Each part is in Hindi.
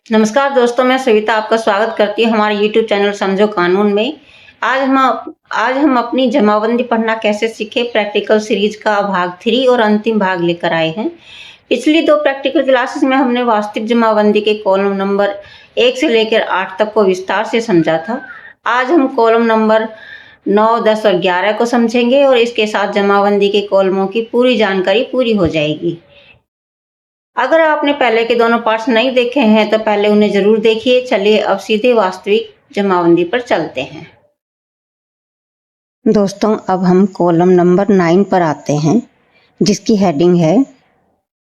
नमस्कार दोस्तों, मैं सविता आपका स्वागत करती हूँ हमारे यूट्यूब चैनल समझो कानून में। आज हम अपनी जमाबंदी पढ़ना कैसे सीखे प्रैक्टिकल सीरीज का भाग 3 और अंतिम भाग लेकर आए हैं। पिछली 2 प्रैक्टिकल क्लासेस में हमने वास्तविक जमाबंदी के कॉलम नंबर 1 से लेकर 8 तक को विस्तार से समझा था। आज हम कॉलम नंबर 9, 10 और 11 को समझेंगे और इसके साथ जमाबंदी के कॉलमों की पूरी जानकारी पूरी हो जाएगी। अगर आपने पहले के दोनों पार्ट्स नहीं देखे हैं तो पहले उन्हें जरूर देखिए। चलिए अब सीधे वास्तविक जमाबंदी पर चलते हैं। दोस्तों, अब हम कॉलम नंबर 9 पर आते हैं, जिसकी हेडिंग है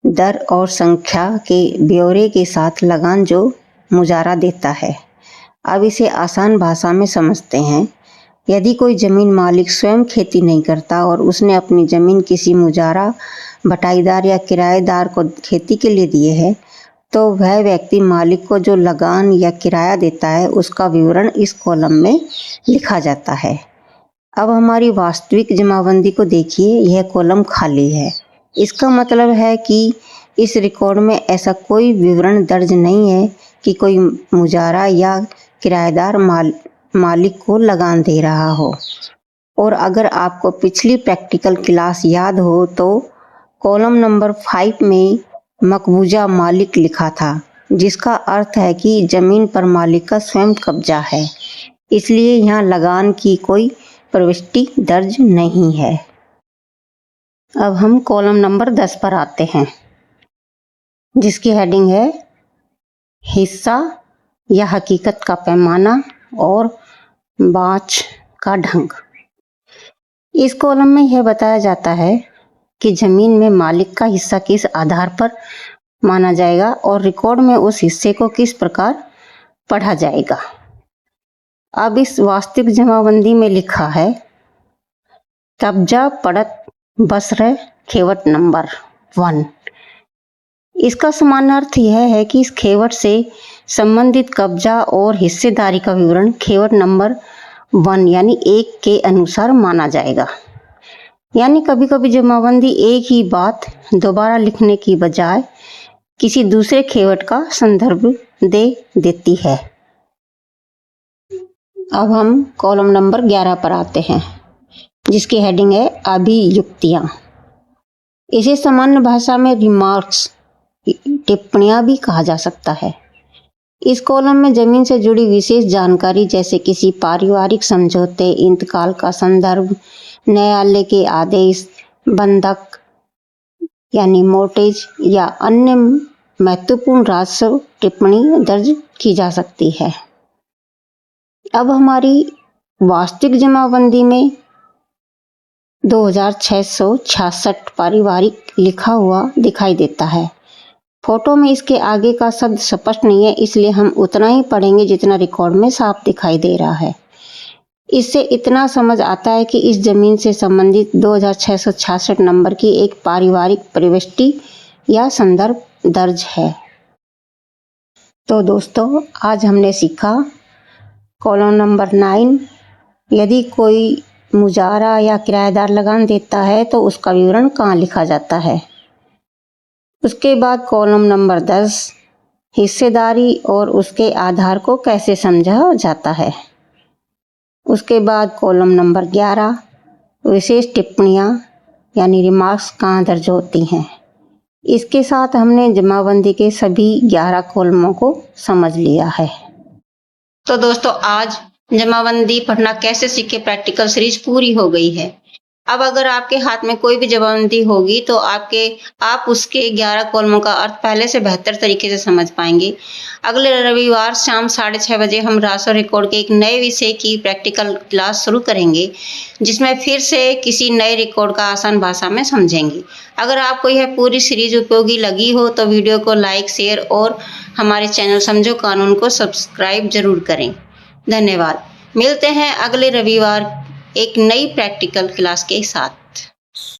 दर और संख्या के ब्यौरे के साथ लगान जो मुजारा देता है। अब इसे आसान भाषा में समझते हैं। यदि कोई जमीन मालिक स्वयं खेती नहीं करता और उसने अपनी जमीन किसी मुजारा, बटाईदार या किराएदार को खेती के लिए दिए है, तो वह व्यक्ति मालिक को जो लगान या किराया देता है उसका विवरण इस कॉलम में लिखा जाता है। अब हमारी वास्तविक जमाबंदी को देखिए, यह कॉलम खाली है। इसका मतलब है कि इस रिकॉर्ड में ऐसा कोई विवरण दर्ज नहीं है कि कोई मुजारा या किराएदार मालिक को लगान दे रहा हो। और अगर आपको पिछली प्रैक्टिकल क्लास याद हो तो कॉलम नंबर 5 में मकबूजा मालिक लिखा था, जिसका अर्थ है कि जमीन पर मालिक का स्वयं कब्जा है, इसलिए यहाँ लगान की कोई प्रविष्टि दर्ज नहीं है। अब हम कॉलम नंबर 10 पर आते हैं, जिसकी हेडिंग है हिस्सा या हकीकत का पैमाना और बाँच का ढंग। इस कॉलम में यह बताया जाता है कि जमीन में मालिक का हिस्सा किस आधार पर माना जाएगा और रिकॉर्ड में उस हिस्से को किस प्रकार पढ़ा जाएगा। अब इस वास्तविक जमाबंदी में लिखा है कब्जा पड़त बसर खेवट नंबर 1। इसका सामान्य अर्थ यह है कि इस खेवट से संबंधित कब्जा और हिस्सेदारी का विवरण खेवट नंबर 1 यानी 1 के अनुसार माना जाएगा। यानी कभी कभी जमाबंदी एक ही बात दोबारा लिखने की बजाय किसी दूसरे खेवट का संदर्भ दे देती है। अब हम कॉलम नंबर 11 पर आते हैं, जिसकी हेडिंग है अभियुक्तियां। इसे सामान्य भाषा में रिमार्क्स, टिप्पणियां भी कहा जा सकता है। इस कॉलम में जमीन से जुड़ी विशेष जानकारी जैसे किसी पारिवारिक समझौते, इंतकाल का संदर्भ, न्यायालय के आदेश, बंधक यानी मोर्टेज या अन्य महत्वपूर्ण राजस्व टिप्पणी दर्ज की जा सकती है। अब हमारी वास्तविक जमाबंदी में 2666 पारिवारिक लिखा हुआ दिखाई देता है। फोटो में इसके आगे का शब्द स्पष्ट नहीं है, इसलिए हम उतना ही पढ़ेंगे जितना रिकॉर्ड में साफ दिखाई दे रहा है। इससे इतना समझ आता है कि इस जमीन से संबंधित 2666 नंबर की एक पारिवारिक प्रविष्टि या संदर्भ दर्ज है। तो दोस्तों, आज हमने सीखा कॉलम नंबर 9, यदि कोई मुजारा या किराएदार लगान देता है तो उसका विवरण कहाँ लिखा जाता है। उसके बाद कॉलम नंबर 10, हिस्सेदारी और उसके आधार को कैसे समझा जाता है। उसके बाद कॉलम नंबर 11, विशेष टिप्पणियां यानी रिमार्क्स कहाँ दर्ज होती हैं। इसके साथ हमने जमाबंदी के सभी 11 कॉलमों को समझ लिया है। तो दोस्तों, आज जमाबंदी पढ़ना कैसे सीखे प्रैक्टिकल सीरीज पूरी हो गई है। अब अगर आपके हाथ में कोई भी जमाबंदी होगी तो आप उसके 11 कॉलमों का अर्थ पहले से बेहतर तरीके से समझ पाएंगे। अगले रविवार शाम 6:30 बजे हम राजस्व रिकॉर्ड के एक नए विषय की प्रैक्टिकल क्लास शुरू करेंगे, जिसमें फिर से किसी नए रिकॉर्ड का आसान भाषा में समझेंगे। अगर आपको यह पूरी सीरीज उपयोगी लगी हो तो वीडियो को लाइक, शेयर और हमारे चैनल समझो कानून को सब्सक्राइब जरूर करें। धन्यवाद। मिलते हैं अगले रविवार एक नई प्रैक्टिकल क्लास के साथ।